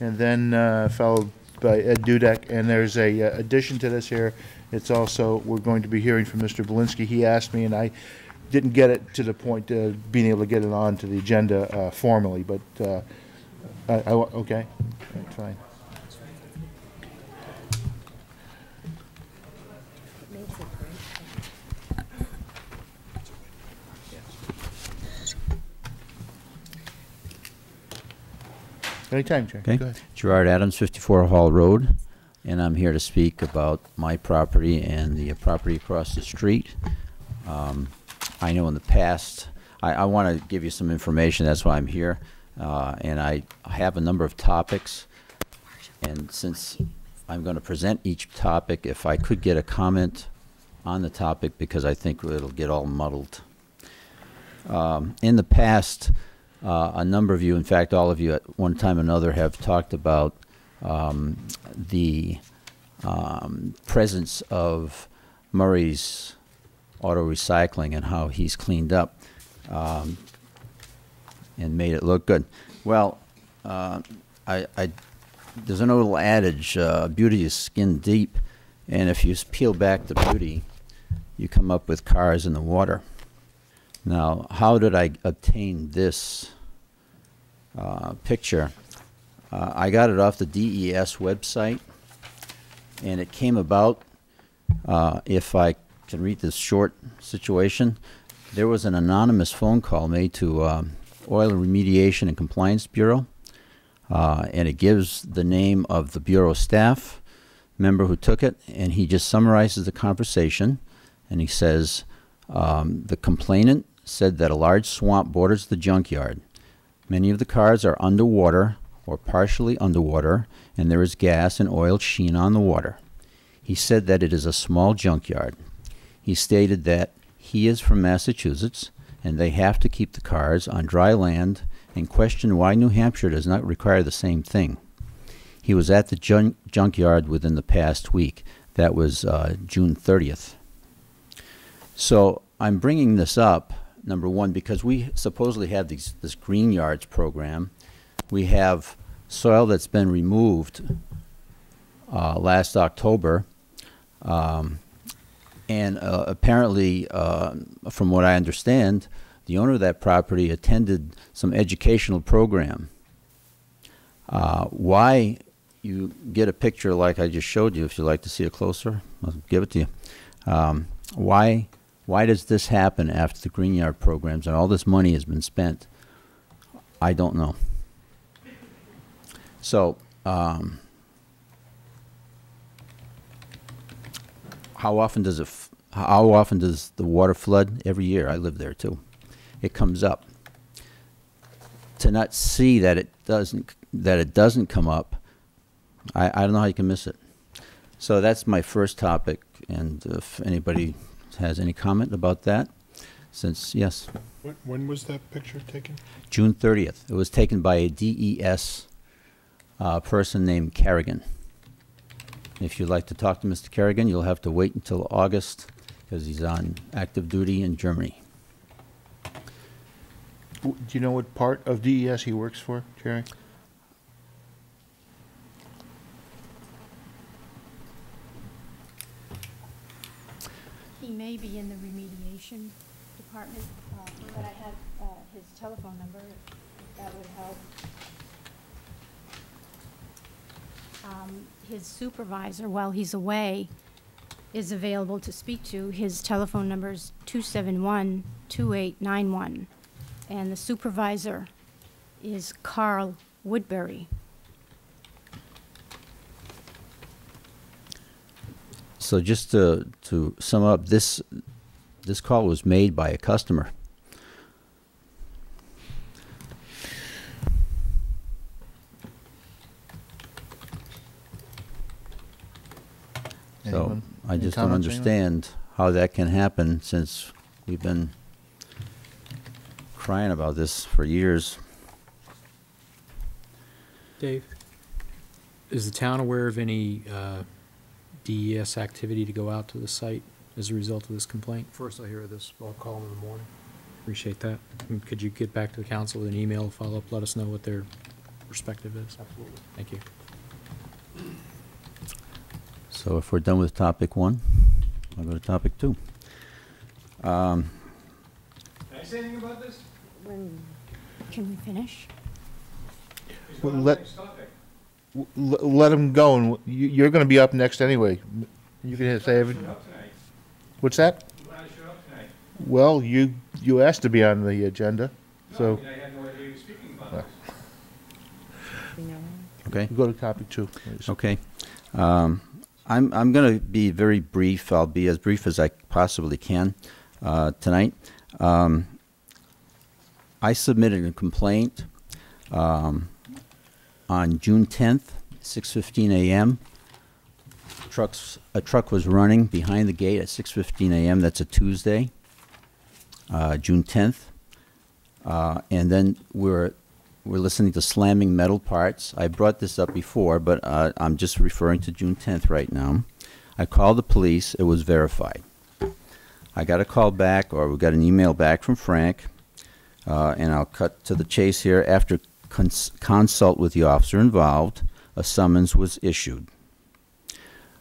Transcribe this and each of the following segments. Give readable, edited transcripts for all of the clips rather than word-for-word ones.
and then followed by Ed Dudek. And there's a addition to this here. It's also, we're going to be hearing from Mr. Belinsky. He asked me, and I didn't get it to the point of being able to get it on to the agenda formally, but okay, right, fine. Anytime, Chair. Okay. Go ahead. Gerard Adams, 54 Hall Road, and I'm here to speak about my property and the property across the street. I know in the past, I want to give you some information, that's why I'm here, and I have a number of topics, and since I'm going to present each topic, if I could get a comment on the topic, because I think it'll get all muddled. In the past, a number of you, in fact all of you at one time or another, have talked about the presence of Murray's Auto Recycling and how he's cleaned up and made it look good. Well, there's an old adage, beauty is skin deep, and if you peel back the beauty, you come up with cars in the water. Now, how did I obtain this picture? I got it off the DES website, and it came about, if I can read this short situation, there was an anonymous phone call made to Oil Remediation and Compliance Bureau, and it gives the name of the Bureau staff member who took it, and he just summarizes the conversation, and he says, the complainant said that a large swamp borders the junkyard. Many of the cars are underwater or partially underwater, and there is gas and oil sheen on the water. He said that it is a small junkyard. He stated that he is from Massachusetts, and they have to keep the cars on dry land, and questioned why New Hampshire does not require the same thing. He was at the junkyard within the past week. That was June 30th. So I'm bringing this up, number one, because we supposedly have this Green Yards program. We have soil that's been removed last October, and apparently, from what I understand, the owner of that property attended some educational program. Why you get a picture like I just showed you, if you'd like to see it closer, I'll give it to you. Why does this happen after the Green Yard programs and all this money has been spent? I don't know. So, how often does the water flood? Every year. I live there too. It comes up. To not see that it doesn't come up, I don't know how you can miss it. So that's my first topic, and if anybody has any comment about that, since yes. When was that picture taken? June 30th. It was taken by a DES person named Kerrigan. If you'd like to talk to Mr. Kerrigan, you'll have to wait until August, because he's on active duty in Germany. Do you know what part of DES he works for, Jerry? He may be in the remediation department, but I have his telephone number, if that would help. His supervisor, while he's away, is available to speak to. His telephone number is 271-2891, and the supervisor is Carl Woodbury. So just to sum up, this call was made by a customer. So I just don't understand how that can happen, since we've been crying about this for years. Dave, is the town aware of any DES activity to go out to the site as a result of this complaint? First I hear this, I'll call them in the morning. Appreciate that. And could you get back to the council with an email follow-up, let us know what their perspective is. Absolutely. Thank you. So if we're done with topic 1, I'll go to topic 2. Can I say anything about this? Can we finish? He's Well, going on let- to the next topic. Let him go, and you're going to be up next anyway. You can say Shoot everything. up tonight. What's that? You want to show up tonight? Well, you asked to be on the agenda, No, so I mean, I had no idea you were speaking about this. Okay? go to topic 2, please. Okay. I'm going to be very brief. I'll be as brief as I possibly can tonight. I submitted a complaint on June 10th, 6:15 a.m. A truck was running behind the gate at 6:15 a.m. That's a Tuesday, June 10th. And then we're listening to slamming metal parts. I brought this up before, but I'm just referring to June 10th right now. I called the police. It was verified. I got a call back, or we got an email back from Frank, and I'll cut to the chase here. After consult with the officer involved, a summons was issued.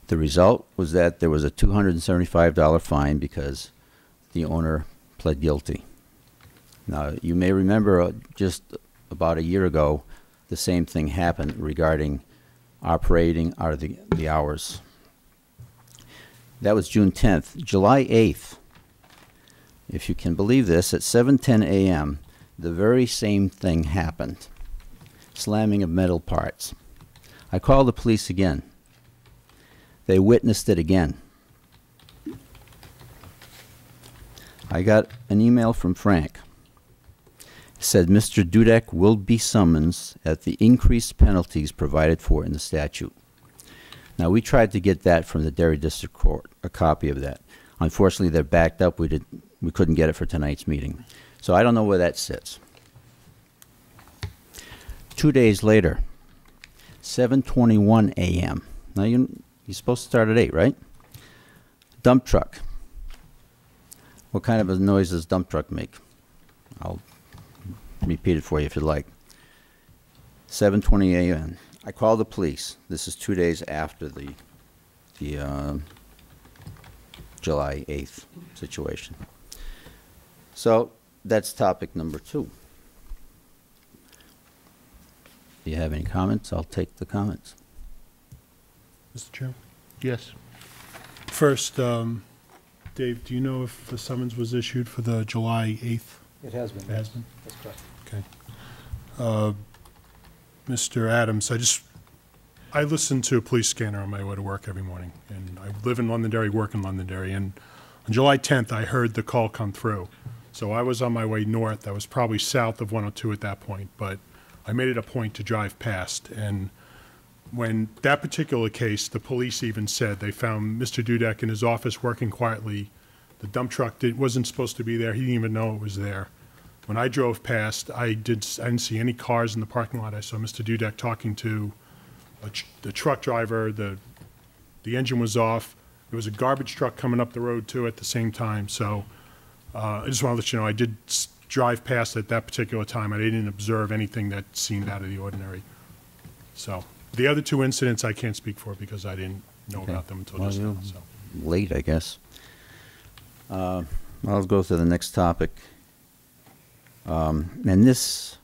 The result was that there was a $275 fine because the owner pled guilty. Now, you may remember just about a year ago, the same thing happened regarding operating out of the hours. That was June 10th. July 8th, if you can believe this, at 7:10 a.m., the very same thing happened. Slamming of metal parts. I called the police again. They witnessed it again. I got an email from Frank. It said Mr. Dudek will be summoned at the increased penalties provided for in the statute. Now, we tried to get that from the Derry District Court, a copy of that. Unfortunately, they're backed up. We couldn't get it for tonight's meeting. So I don't know where that sits. 2 days later, 7:21 a.m. Now, you're supposed to start at 8, right? Dump truck. What kind of a noise does dump truck make? I'll repeat it for you if you'd like. 7:20 a.m. I called the police. This is 2 days after the July 8th situation. So that's topic number 2. Do you have any comments? I'll take the comments. Mr. Chairman? Yes. First, Dave, do you know if the summons was issued for the July 8th? It has been. It has been? That's correct. Okay. Mr. Adams, I listen to a police scanner on my way to work every morning, and I live in Londonderry, work in Londonderry, and on July 10th, I heard the call come through. So I was on my way north. I was probably south of 102 at that point, but I made it a point to drive past. And when that particular case, the police even said they found Mr. Dudek in his office working quietly. The dump truck wasn't supposed to be there. He didn't even know it was there. When I drove past, I didn't see any cars in the parking lot. I saw Mr. Dudek talking to the truck driver. The engine was off. There was a garbage truck coming up the road too at the same time. So I just want to let you know I did drive past at that particular time. I didn't observe anything that seemed out of the ordinary. So the other 2 incidents I can't speak for because I didn't know Okay. about them until Well, just now. you- So. Late, I guess. I'll go to the next topic. And this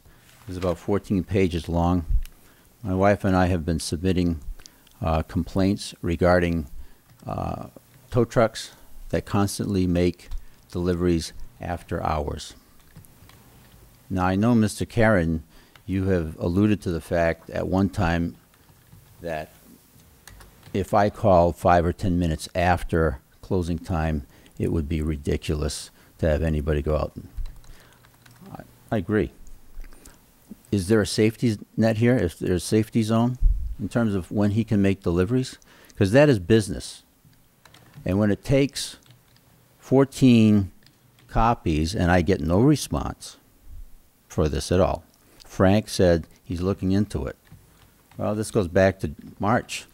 is about 14 pages long. My wife and I have been submitting complaints regarding tow trucks that constantly make deliveries after hours. Now, I know, Mr. Karen, you have alluded to the fact at one time that if I call 5 or 10 minutes after closing time, it would be ridiculous to have anybody go out. I agree. Is there a safety net here? Is there a safety zone in terms of when he can make deliveries? Because that is business. And when it takes 14 copies and I get no response for this at all, Frank said he's looking into it. Well, this goes back to March.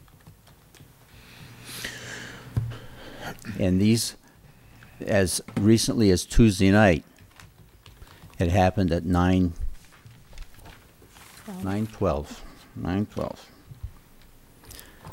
And these, as recently as Tuesday night, it happened at 9:12 9/12, 9/12.